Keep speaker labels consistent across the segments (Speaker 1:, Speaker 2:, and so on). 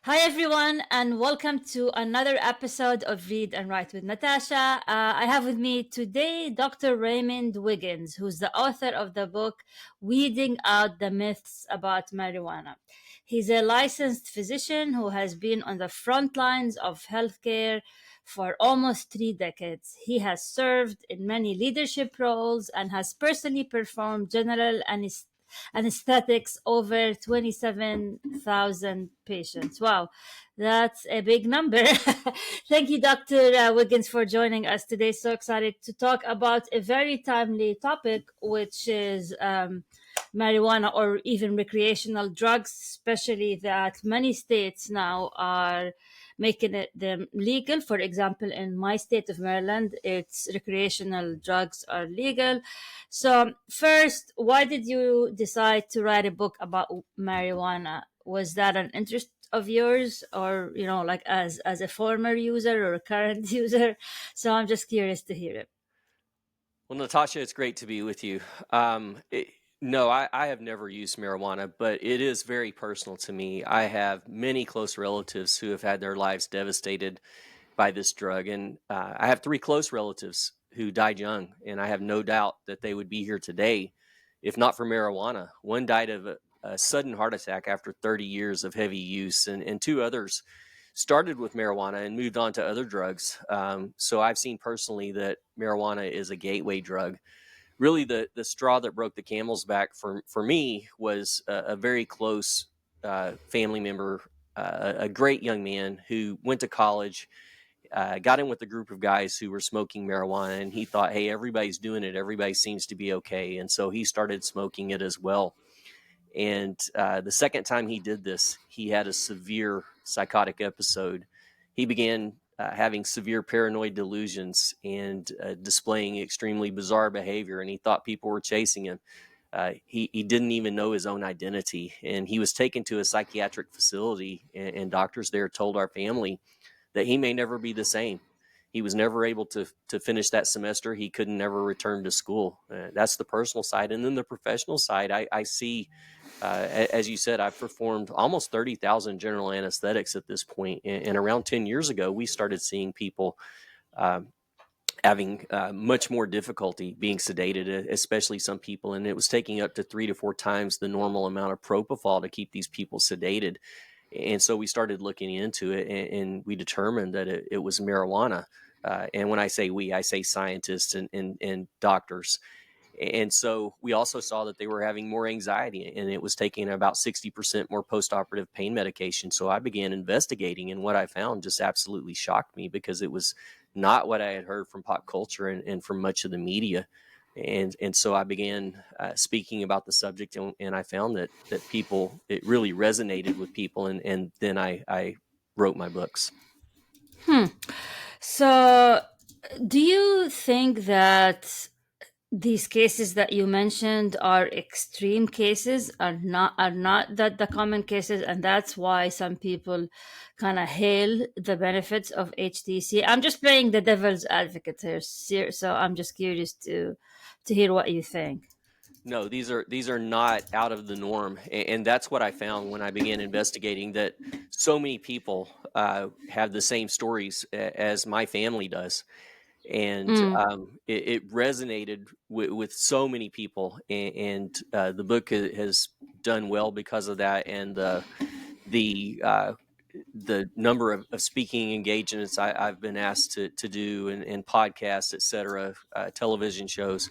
Speaker 1: Hi, everyone, and welcome to another episode of Read and Write with Natasha. I have with me today Dr. Raymond Wiggins, who's the author of the book Weeding Out the Myths About Marijuana. He's a licensed physician who has been on the front lines of healthcare for almost 3 decades. He has served in many leadership roles and has personally performed general anesthetics over 27,000 patients. Wow, that's a big number. Thank you, Dr. Wiggins, for joining us today. So excited to talk about a very timely topic, which is marijuana or even recreational drugs, especially that many states now are making them legal. For example, in my state of Maryland, it's recreational drugs are legal. So, first, why did you decide to write a book about marijuana? Was that an interest of yours, or like as a former user or a current user? So, I'm just curious to hear it.
Speaker 2: Well, Natasha, it's great to be with you. No, I have never used marijuana, but it is very personal to me. I have many close relatives who have had their lives devastated by this drug, and I have three close relatives who died young, and I have no doubt that they would be here today if not for marijuana. One died of a sudden heart attack after 30 years of heavy use, and two others started with marijuana and moved on to other drugs. So I've seen personally that marijuana is a gateway drug. Really, the straw that broke the camel's back for me was a very close family member, a great young man who went to college, got in with a group of guys who were smoking marijuana, and he thought, hey, everybody's doing it. Everybody seems to be okay. And so he started smoking it as well. And the second time he did this, he had a severe psychotic episode. He began having severe paranoid delusions and displaying extremely bizarre behavior, and he thought people were chasing him. He didn't even know his own identity, and he was taken to a psychiatric facility, and doctors there told our family that he may never be the same. He was never able to finish that semester. He couldn't never return to school. That's the personal side. And then the professional side, I see, as you said, I've performed almost 30,000 general anesthetics at this point. And around 10 years ago, we started seeing people having much more difficulty being sedated, especially some people. And it was taking up to 3 to 4 times the normal amount of propofol to keep these people sedated. And so we started looking into it, and we determined that it was marijuana. And when I say we, I say scientists and doctors. And so we also saw that they were having more anxiety, and it was taking about 60% more post-operative pain medication. So I began investigating, and what I found just absolutely shocked me, because it was not what I had heard from pop culture and from much of the media. And so I began speaking about the subject, and I found that people, it really resonated with people, and then I wrote my books.
Speaker 1: So, do you think that these cases that you mentioned are extreme cases, are not that the common cases, and that's why some people kind of hail the benefits of HTC? I'm just playing the devil's advocate here, so I'm just curious to hear what you think.
Speaker 2: No, these are not out of the norm, and that's what I found when I began investigating. That so many people have the same stories as my family does, and
Speaker 1: Mm.
Speaker 2: it resonated with so many people, and the book has done well because of that, and the the number of speaking engagements I've been asked to do, and podcasts, et cetera, television shows.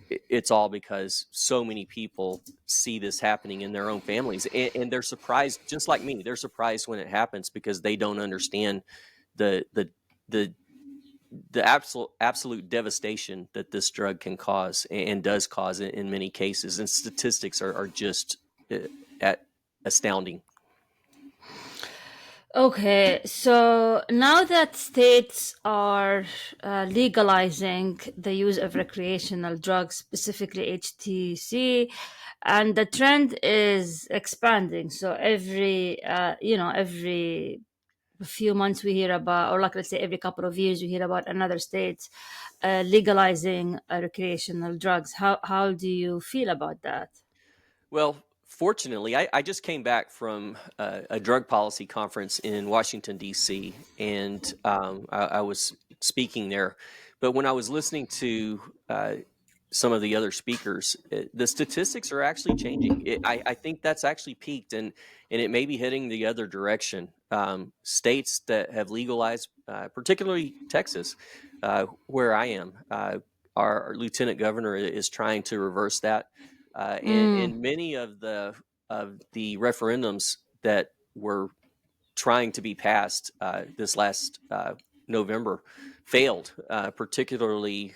Speaker 2: It's all because so many people see this happening in their own families, and they're surprised, just like me. They're surprised when it happens because they don't understand the the the the absolute devastation that this drug can cause, and does cause in many cases. And statistics are just uh, at astounding.
Speaker 1: Okay, so now that states are legalizing the use of recreational drugs, specifically HTC, and the trend is expanding. So every few months we hear about, or like let's say every couple of years, we hear about another state legalizing recreational drugs. How do you feel about that?
Speaker 2: Well, Fortunately, I just came back from a drug policy conference in Washington, D.C., and I was speaking there. But when I was listening to some of the other speakers, the statistics are actually changing. I think that's actually peaked, and it may be heading the other direction. States that have legalized, particularly Texas, where I am, our lieutenant governor is trying to reverse that.
Speaker 1: Mm.
Speaker 2: And many of the referendums that were trying to be passed this last November failed, particularly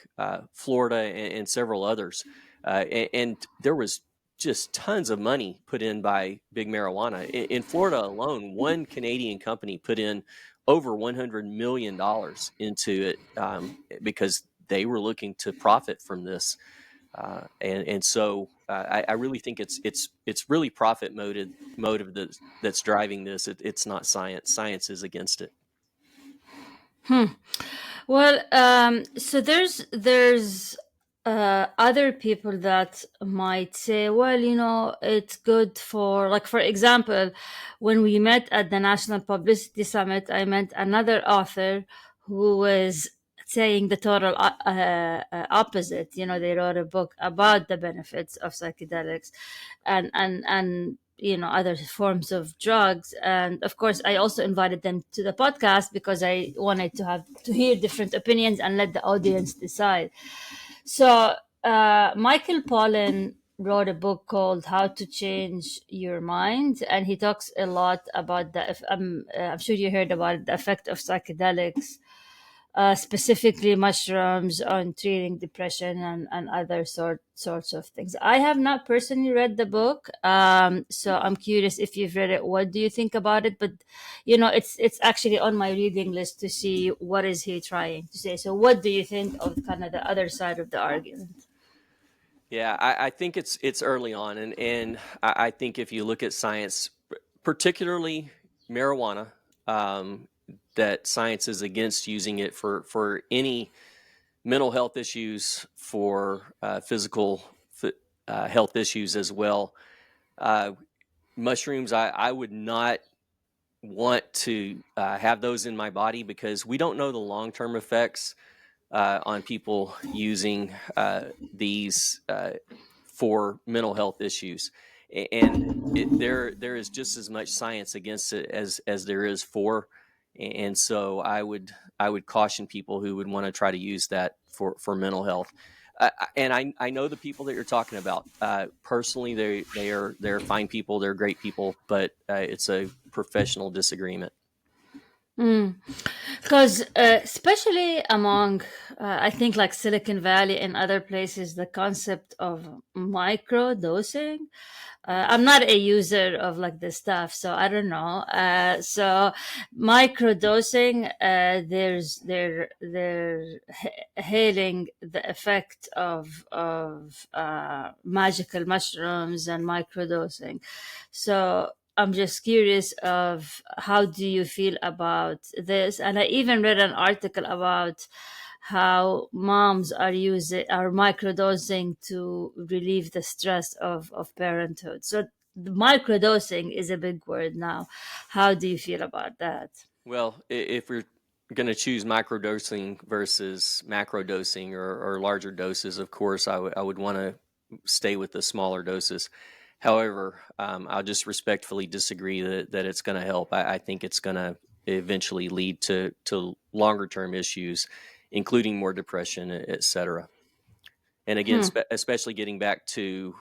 Speaker 2: Florida and several others. And there was just tons of money put in by big marijuana. In Florida alone, one Canadian company put in over $100 million into it because they were looking to profit from this. I really think it's really profit motive that's driving this. It's not science. Science is against it.
Speaker 1: Hmm. Well, so there's other people that might say, well, it's good for, like, for example, when we met at the National Publicity Summit, I met another author who was saying the total opposite. They wrote a book about the benefits of psychedelics, and other forms of drugs. And of course, I also invited them to the podcast because I wanted to hear different opinions and let the audience decide. So Michael Pollan wrote a book called How to Change Your Mind, and he talks a lot about I'm sure you heard about the effect of psychedelics, specifically mushrooms, on treating depression and other sorts of things. I have not personally read the book, so I'm curious if you've read it. What do you think about it? But it's actually on my reading list to see what is he trying to say. So, what do you think of kind of the other side of the argument?
Speaker 2: Yeah, I think it's early on, and I think if you look at science, particularly marijuana, um, that science is against using it for any mental health issues, for physical health issues as well. Uh, Mushrooms, I would not want to have those in my body because we don't know the long term effects on people using these for mental health issues, and there is just as much science against it as there is for, and so I would caution people who would want to try to use that for mental health. And I know the people that you're talking about. Personally, they're fine people, they're great people, but it's a professional disagreement.
Speaker 1: Because especially among, I think, like Silicon Valley and other places, the concept of micro dosing. I'm not a user of like this stuff, so I don't know. So micro dosing, they're hailing the effect of magical mushrooms and micro dosing. So I'm just curious of how do you feel about this? And I even read an article about how moms are microdosing to relieve the stress of parenthood. So the microdosing is a big word now. How do you feel about that?
Speaker 2: Well, if we're going to choose microdosing versus macrodosing or larger doses, of course, I would want to stay with the smaller doses. However, I'll just respectfully disagree that it's going to help. I think it's going to eventually lead to longer term issues, including more depression, et cetera. And again,
Speaker 1: Hmm.
Speaker 2: especially getting back to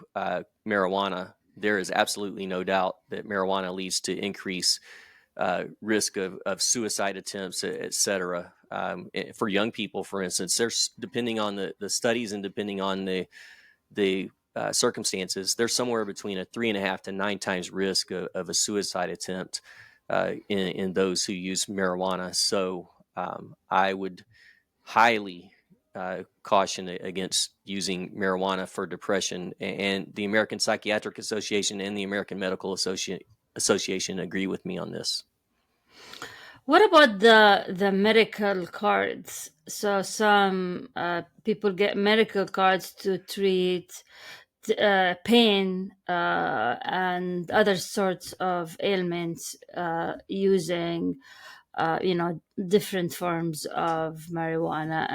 Speaker 2: marijuana, there is absolutely no doubt that marijuana leads to increase risk of suicide attempts, et cetera. For young people, for instance, there's depending on the studies and depending on the circumstances, there's somewhere between a 3.5 to 9 times risk of a suicide attempt in those who use marijuana. So I would highly caution against using marijuana for depression, and the American Psychiatric Association and the American Medical Association agree with me on this.
Speaker 1: What about the medical cards? So some people get medical cards to treat pain and other sorts of ailments using different forms of marijuana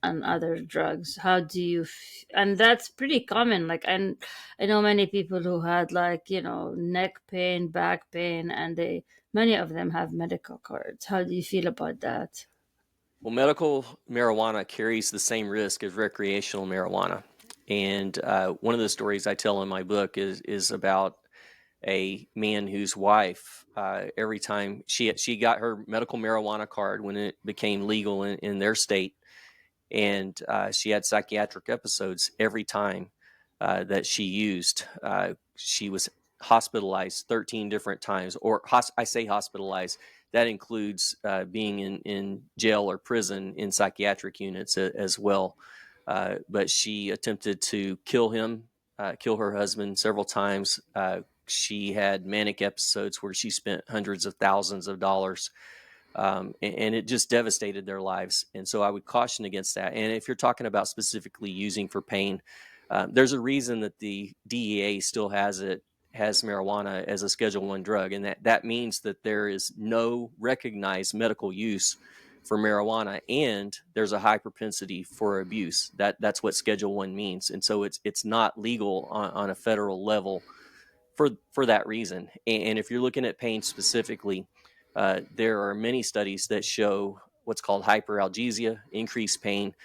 Speaker 1: and other drugs. How do you and that's pretty common. Like, and I know many people who had, like, neck pain, back pain, and they many of them have medical cards. How do you feel about that?
Speaker 2: Well, medical marijuana carries the same risk as recreational marijuana. And one of the stories I tell in my book is about a man whose wife, every time she got her medical marijuana card when it became legal in their state, and she had psychiatric episodes every time that she used. She was hospitalized 13 different times, or I say hospitalized. That includes being in jail or prison in psychiatric units as well. But she attempted to kill him, kill her husband several times. She had manic episodes where she spent hundreds of thousands of dollars, and it just devastated their lives. And so I would caution against that. And if you're talking about specifically using for pain, there's a reason that the DEA still has marijuana as a Schedule One drug, and that means that there is no recognized medical use for marijuana, and there's a high propensity for abuse. That's what Schedule One means, and so it's not legal on a federal level for that reason. And if you're looking at pain specifically, there are many studies that show what's called hyperalgesia, increased pain.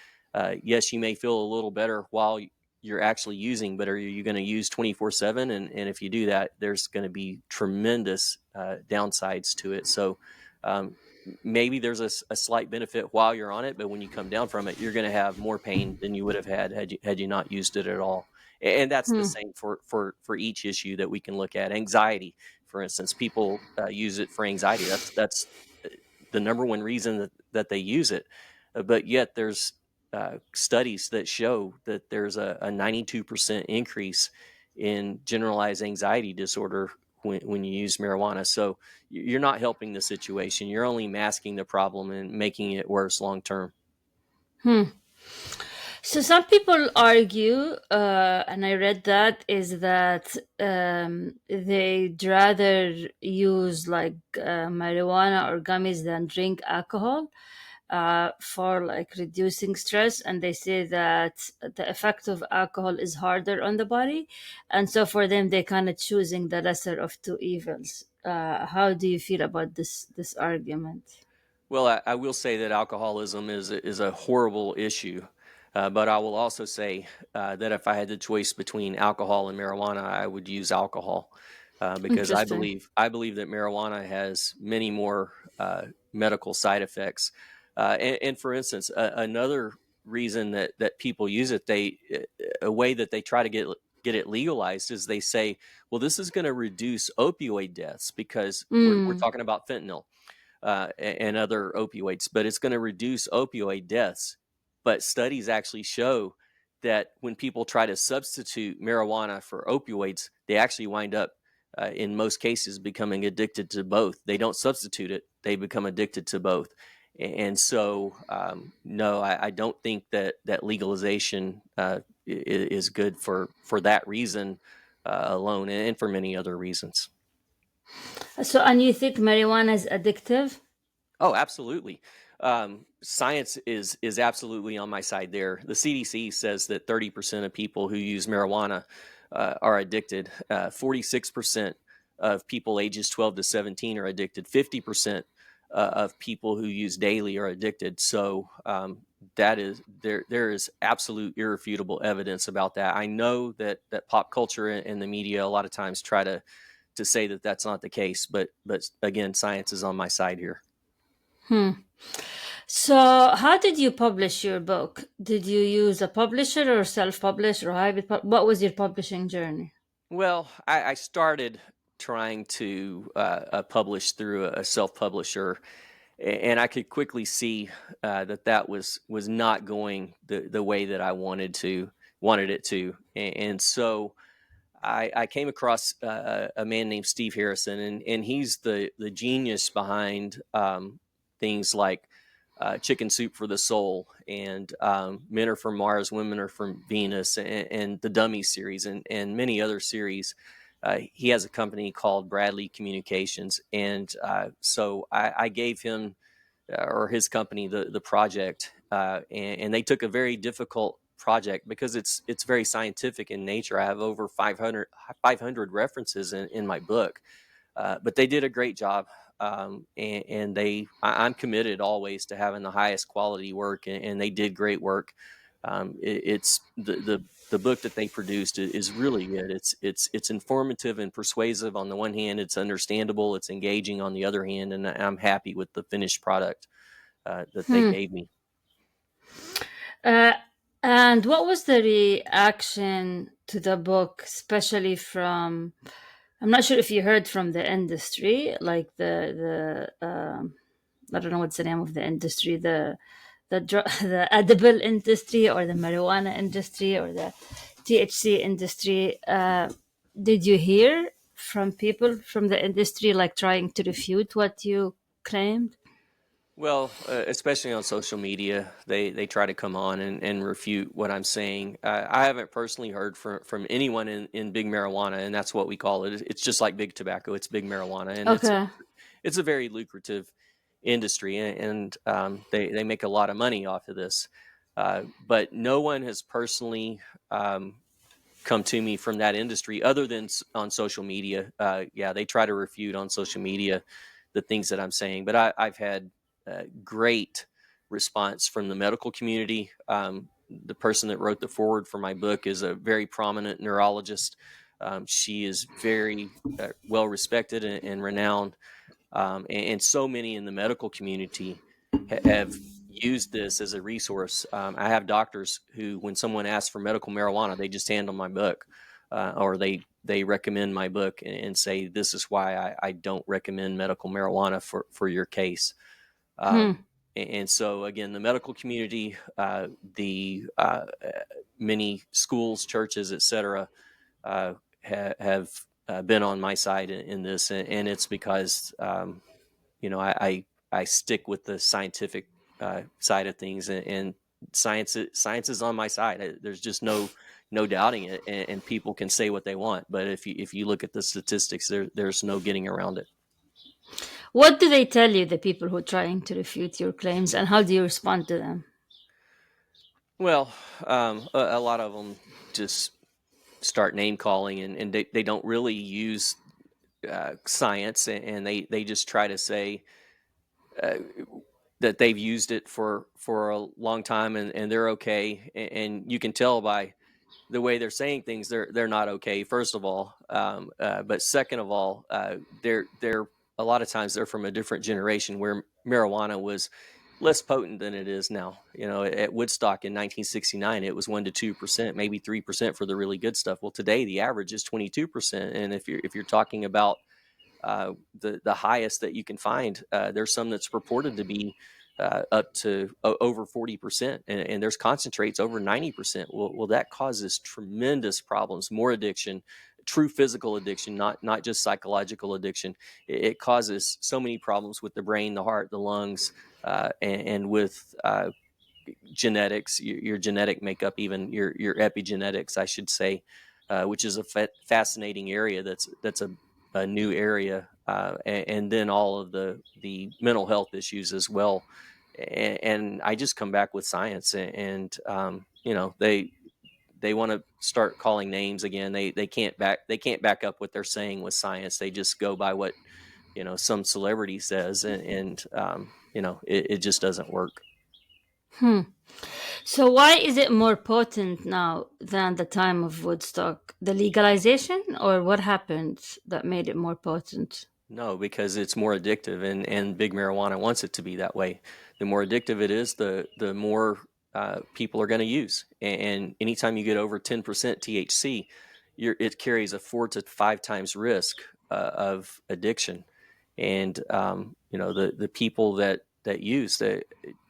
Speaker 2: Yes, you may feel a little better while you're actually using, but are you going to use 24/7? And if you do that, there's going to be tremendous downsides to it. So um, maybe there's a slight benefit while you're on it, but when you come down from it, you're going to have more pain than you would have had you not used it at all. And that's the
Speaker 1: Hmm.
Speaker 2: same for each issue that we can look at. Anxiety, for instance, people use it for anxiety. That's the number one reason that they use it. But yet there's studies that show that there's a 92% increase in generalized anxiety disorder when you use marijuana. So you're not helping the situation. You're only masking the problem and making it worse long term.
Speaker 1: Hmm. So some people argue, and I read that, is that they'd rather use like marijuana or gummies than drink alcohol for like reducing stress. And they say that the effect of alcohol is harder on the body, and so for them, they kind of choosing the lesser of two evils. How do you feel about this argument?
Speaker 2: Well, I will say that alcoholism is a horrible issue, but I will also say that if I had the choice between alcohol and marijuana, I would use alcohol because
Speaker 1: Interesting.
Speaker 2: I believe that marijuana has many more medical side effects. And for instance, another reason that people use it, a way that they try to get it legalized is they say, well, this is going to reduce opioid deaths because we're
Speaker 1: Mm.
Speaker 2: talking about fentanyl and other opioids, but it's going to reduce opioid deaths. But studies actually show that when people try to substitute marijuana for opioids, they actually wind up, in most cases, becoming addicted to both. They don't substitute it, they become addicted to both. And so, no, I don't think that legalization is good for that reason alone, and for many other reasons.
Speaker 1: So, and you think marijuana is addictive?
Speaker 2: Oh, absolutely. Science is absolutely on my side there. The CDC says that 30% of people who use marijuana are addicted. 46% of people ages 12 to 17 are addicted. 50% of people who use daily are addicted. So that is there is absolute irrefutable evidence about that. I know that pop culture and the media a lot of times try to say that that's not the case, but again, science is on my side here.
Speaker 1: Hmm. So, how did you publish your book? Did you use a publisher or self-publish or hybrid? What was your publishing journey?
Speaker 2: Well, I started trying to publish through a self-publisher, and I could quickly see that was not going the way that I wanted it to, and so I came across a man named Steve Harrison, and he's the genius behind things like Chicken Soup for the Soul, and Men Are From Mars, Women Are From Venus, and the Dummy series, and many other series. He has a company called Bradley Communications, and so I gave him or his company the project, and they took a very difficult project because it's very scientific in nature. I have over 500 references in my book, but they did a great job. And I'm committed always to having the highest quality work, and they did great work. It's the book that they produced is really good. It's informative and persuasive on the one hand. It's understandable. It's engaging on the other hand, and I'm happy with the finished product that they
Speaker 1: Hmm.
Speaker 2: gave me.
Speaker 1: Uh, and what was the reaction to the book, especially from? I'm not sure if you heard from the industry, like the I don't know what's the name of the industry, the edible industry or the marijuana industry or the THC industry. Did you hear from people from the industry like trying to refute what you claimed?
Speaker 2: Well, especially on social media, they try to come on and refute what I'm saying. I haven't personally heard from anyone in big marijuana, and that's what we call it. It's just like big tobacco. It's big marijuana, and
Speaker 1: Okay.
Speaker 2: it's a very lucrative industry, and they make a lot of money off of this. But no one has personally come to me from that industry other than on social media. Yeah, they try to refute on social media the things that I'm saying, but I've had great response from the medical community. The person that wrote the foreword for my book is a very prominent neurologist. She is very well respected and renowned, and so many in the medical community have used this as a resource. I have doctors who, when someone asks for medical marijuana, they just hand them my book, or they recommend my book and say, "This is why I don't recommend medical marijuana for your case."
Speaker 1: Hmm.
Speaker 2: And so, again, the medical community, the many schools, churches, etc., have been on my side in this, and it's because I stick with the scientific side of things, and science is on my side. There's just no doubting it, and people can say what they want, but if you look at the statistics, there's no getting around it.
Speaker 1: What do they tell you, the people who are trying to refute your claims, and how do you respond to them?
Speaker 2: Well, a lot of them just start name calling, and they don't really use science, and they just try to say uh, that they've used it for a long time, and they're okay, and you can tell by the way they're saying things, they're not okay. First of all, but second of all, they're a lot of times they're from a different generation where marijuana was less potent than it is now. At Woodstock in 1969, it was 1 to 2%, maybe 3% for the really good stuff. Well, today the average is 22%, and if you're talking about the highest that you can find. There's some that's reported to be up to over 40%, and there's concentrates over 90%. Well, that causes tremendous problems, more addiction, true physical addiction, not just psychological addiction. It causes so many problems with the brain, the heart, the lungs, and with genetics, your genetic makeup, even your epigenetics, I should say, which is a fascinating area. That's a new area, and then all of the mental health issues as well. And I just come back with science, and they want to start calling names again. They can't back up what they're saying with science. They just go by what some celebrity says, and it just doesn't work.
Speaker 1: Hmm. So, why is it more potent now than the time of Woodstock? The legalization, or what happened that made it more potent?
Speaker 2: No, because it's more addictive, and big marijuana wants it to be that way. The more addictive it is, the more people are going to use. And anytime you get over 10% THC, it carries a 4 to 5 times risk of addiction. And the people that use that,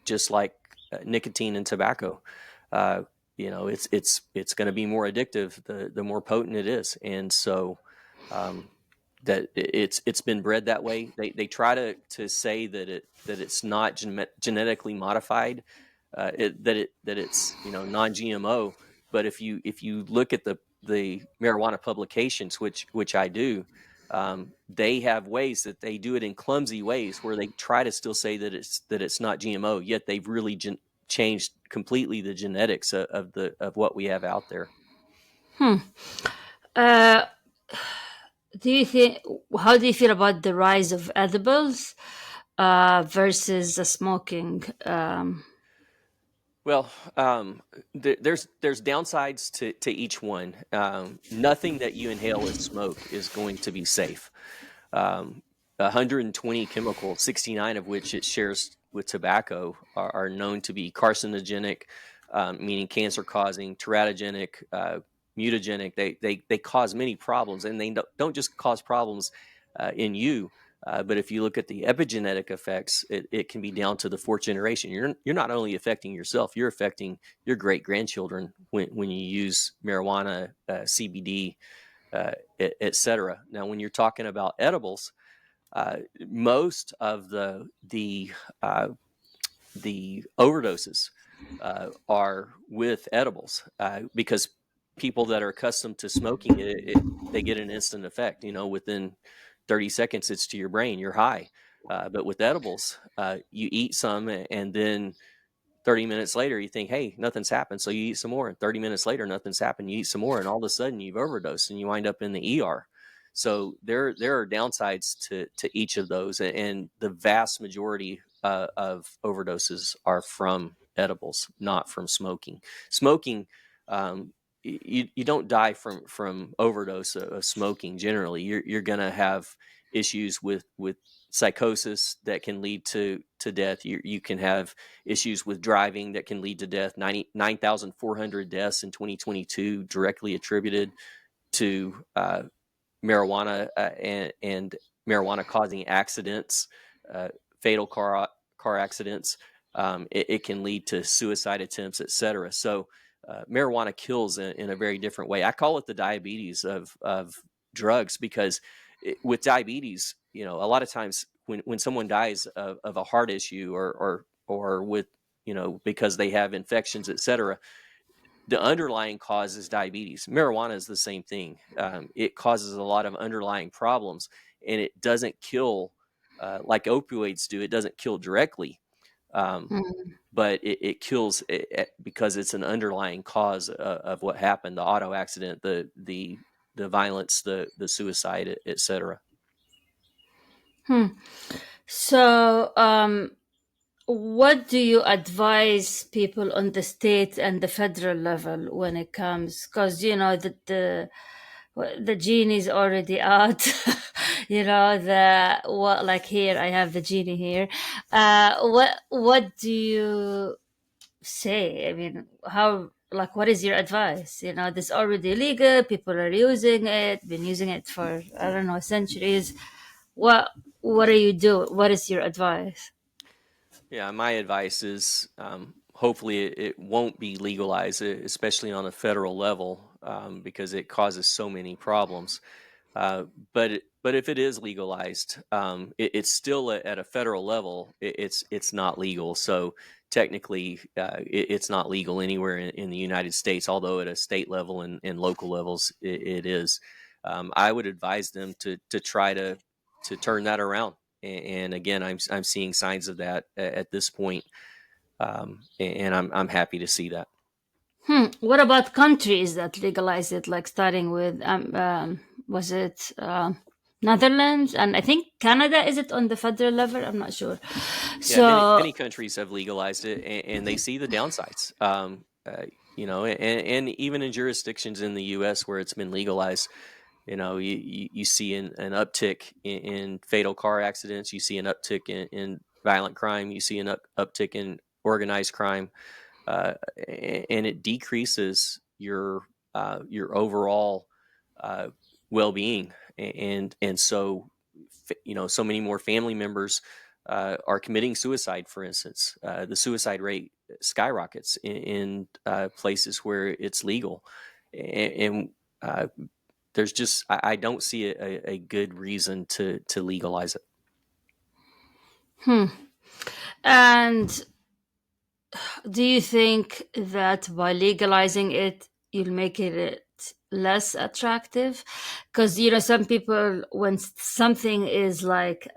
Speaker 2: just like nicotine and tobacco, uh, it's going to be more addictive the more potent it is. And so. Um, that it's been bred that way. They try to say that it's not genetically modified, that it's non-GMO. But if you look at the marijuana publications, which I do, they have ways that they do it in clumsy ways where they try to still say that it's not GMO, yet they've really changed completely the genetics of what we have out there.
Speaker 1: Hmm. Uh, do you think? How do you feel about the rise of edibles versus the smoking?
Speaker 2: Well, there's downsides to each one. Nothing that you inhale as smoke is going to be safe. 120 chemicals, 69 of which it shares with tobacco, are known to be carcinogenic, meaning cancer-causing, teratogenic, mutagenic. They cause many problems, and they don't just cause problems in you. But if you look at the epigenetic effects, it can be down to the fourth generation. You're not only affecting yourself, you're affecting your great grandchildren when you use marijuana, CBD, et cetera. Now, when you're talking about edibles, most of the overdoses are with edibles, because people that are accustomed to smoking they get an instant effect. Within 30 seconds, it's to your brain. You're high. But with edibles, you eat some, and then 30 minutes later, you think, hey, nothing's happened. So you eat some more. And 30 minutes later, nothing's happened. You eat some more. And all of a sudden, you've overdosed and you wind up in the ER. So there are downsides to each of those. And the vast majority of overdoses are from edibles, not from smoking. Smoking, you don't die from overdose of smoking generally. You're going to have issues with psychosis that can lead to death. You can have issues with driving that can lead to death. 9,400 deaths in 2022 directly attributed to marijuana, and marijuana causing accidents, uh, fatal car accidents. It can lead to suicide attempts, etc. So marijuana kills in a very different way. I call it the diabetes of drugs, because with diabetes, a lot of times when someone dies of a heart issue, or with, because they have infections, etc., the underlying cause is diabetes. Marijuana is the same thing. It causes a lot of underlying problems, and it doesn't kill like opioids do. It doesn't kill directly, um, but it kills because it's an underlying cause of what happened: the auto accident, the violence, the suicide, etc.
Speaker 1: Hmm. So, what do you advise people on the state and the federal level when it comes? Because the genie is already out. The what, like, here I have the genie here. What do you say? I mean, how, like, what is your advice? This already legal. People are using it. Been using it for, I don't know, centuries. What do you do? What is your advice?
Speaker 2: Yeah, my advice is, hopefully it won't be legalized, especially on a federal level, because it causes so many problems. Uh, but if it is legalized, it's still at a federal level. It's not legal. So technically, it's not legal anywhere in the United States. Although at a state level and local levels, it is. I would advise them to try to turn that around. And again, I'm seeing signs of that at this point, and I'm happy to see that.
Speaker 1: What about countries that legalize it, like starting with was it Netherlands, and I think Canada? Is it on the federal level? I'm not sure.
Speaker 2: Yeah, many
Speaker 1: So,
Speaker 2: countries have legalized it, and they see the downsides. And even in jurisdictions in the U.S. where it's been legalized, you see an uptick in fatal car accidents. You see an uptick in violent crime. You see an uptick in organized crime, and it decreases your overall uh, well-being, and so so many more family members are committing suicide. For instance, the suicide rate skyrockets in places where it's legal, and there's just I don't see a good reason to legalize it.
Speaker 1: And do you think that by legalizing it, you'll make it less attractive? Because, some people, when something is like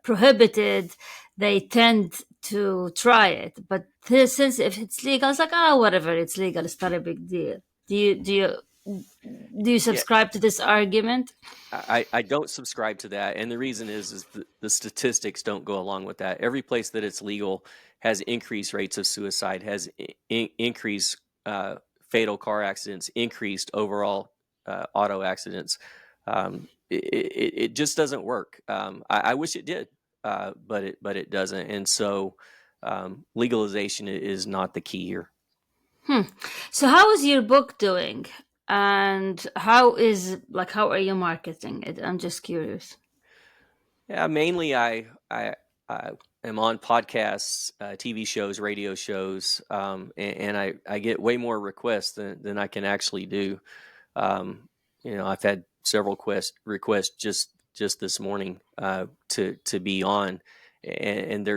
Speaker 1: prohibited, they tend to try it. But since if it's legal, it's like, oh, whatever, it's legal, it's not a big deal. Do you
Speaker 2: Yeah,
Speaker 1: subscribe to this argument?
Speaker 2: I don't subscribe to that, and the reason is the statistics don't go along with that. Every place that it's legal has increased rates of suicide, has increased fatal car accidents, increased overall auto accidents. It just doesn't work. I wish it did, but it doesn't, and so legalization is not the key here.
Speaker 1: So how is your book doing? And how are you marketing it? I'm just curious.
Speaker 2: Yeah, mainly I am on podcasts, TV shows, radio shows, and I get way more requests than I can actually do. Um, I've had several requests just this morning to be on, and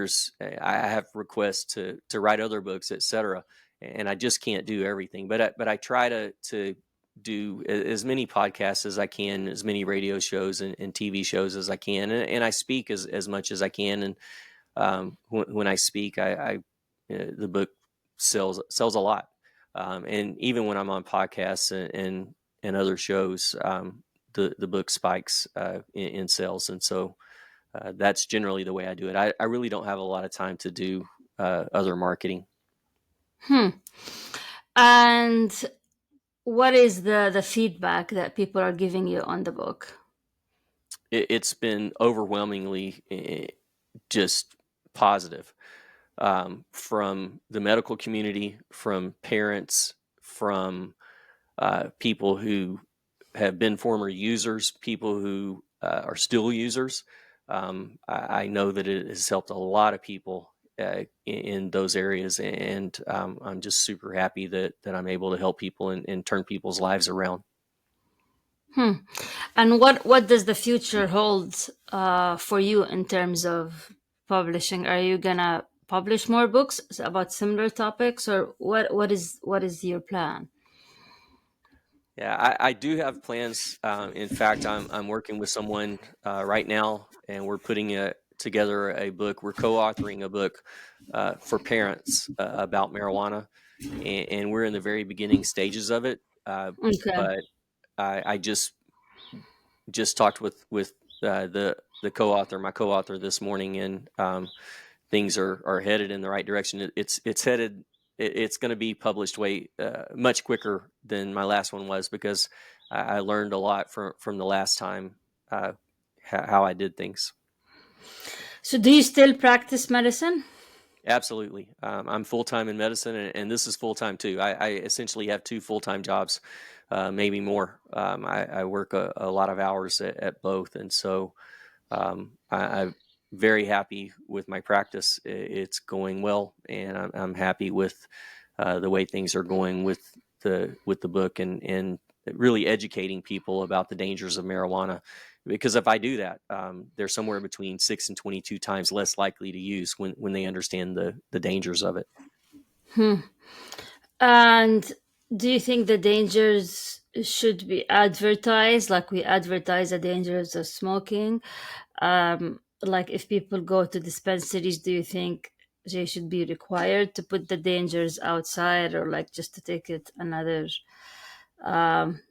Speaker 2: I have requests to write other books, etc. And I just can't do everything, but I try to do as many podcasts as I can, as many radio shows and TV shows as I can, and I speak as much as I can. And when I speak, the book sells a lot, and even when I'm on podcasts and other shows, the book spikes in sales, and so that's generally the way I do it. I really don't have a lot of time to do other marketing.
Speaker 1: And what is the feedback that people are giving you on the book?
Speaker 2: It's been overwhelmingly just positive, from the medical community, from parents, from people who have been former users, people who are still users. I know that it has helped a lot of people in those areas, and I'm just super happy that I'm able to help people and turn people's lives around.
Speaker 1: And what does the future hold for you in terms of publishing? Are you gonna publish more books about similar topics, or what is your plan?
Speaker 2: Yeah, I do have plans. In fact, I'm working with someone right now, and we're putting together a book. We're co-authoring a book for parents about marijuana, and we're in the very beginning stages of it.
Speaker 1: Okay.
Speaker 2: But I just talked with the co-author, my co-author, this morning, and things are headed in the right direction. It's headed. It's going to be published way much quicker than my last one was, because I learned a lot from the last time, how I did things.
Speaker 1: So do you still practice medicine?
Speaker 2: Absolutely. I'm full time in medicine, and this is full time too. I essentially have two full time jobs, maybe more. I work a lot of hours at both, and so I'm very happy with my practice. It's going well, and I'm happy with the way things are going with the book, and really educating people about the dangers of marijuana. Because if I do that, they're somewhere between 6 and 22 times less likely to use when they understand the dangers of it.
Speaker 1: And do you think the dangers should be advertised like we advertise the dangers of smoking? Like if people go to dispensaries, do you think they should be required to put the dangers outside, or like just to take it another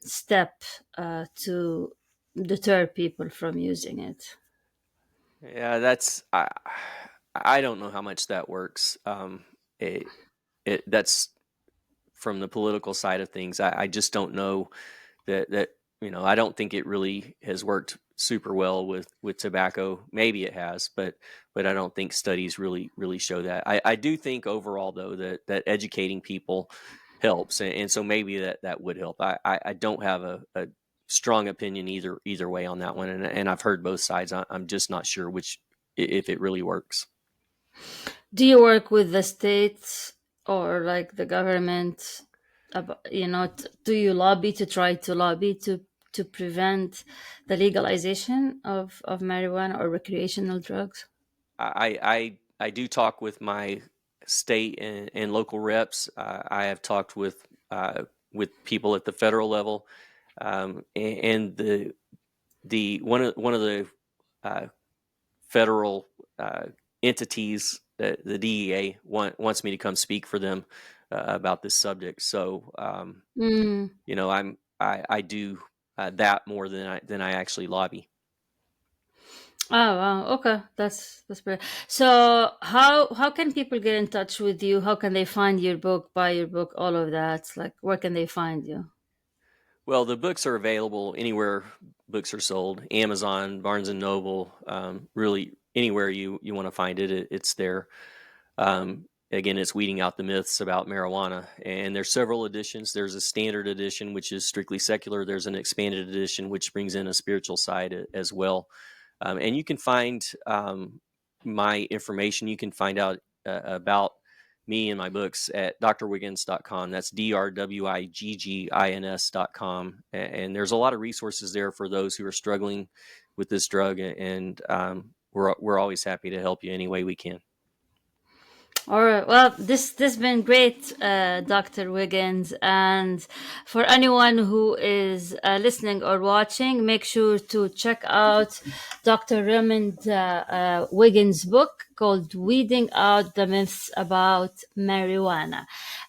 Speaker 1: step to deter people from using it?
Speaker 2: Yeah, I don't know how much that works. It, that's from the political side of things. I just don't know that I don't think it really has worked super well with tobacco. Maybe it has, but I don't think studies really show that. I do think overall, though, that educating people helps, and so maybe that would help. I don't have a strong opinion either way on that one, and I've heard both sides. I'm just not sure which, if it really works.
Speaker 1: Do you work with the states or like the government? do you lobby to try to lobby to prevent the legalization of marijuana or recreational drugs?
Speaker 2: I do talk with my state and local reps. I have talked with people at the federal level, and the one of the uh, federal entities, the DEA, wants me to come speak for them about this subject. So
Speaker 1: Mm.
Speaker 2: I do that more than I actually lobby.
Speaker 1: Oh wow, okay, that's pretty. So how can people get in touch with you? How can they find your book, buy your book, all of that? Like, where can they find you?
Speaker 2: Well, the books are available anywhere books are sold. Amazon, Barnes and Noble, really anywhere you want to find it, it's there. Again, it's weeding out the myths about marijuana, and there's several editions. There's a standard edition, which is strictly secular. There's an expanded edition, which brings in a spiritual side as well. And you can find my information. You can find out about me and my books at drwiggins.com. That's drwiggins.com. And there's a lot of resources there for those who are struggling with this drug. And we're always happy to help you any way we can.
Speaker 1: All right. Well, this been great, Dr. Wiggins. And for anyone who is listening or watching, make sure to check out Dr. Raymond Wiggins' book called "Weeding Out the Myths About Marijuana."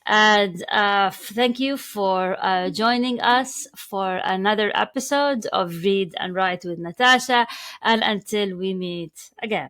Speaker 1: And thank you for joining us for another episode of Read and Write with Natasha. And until we meet again.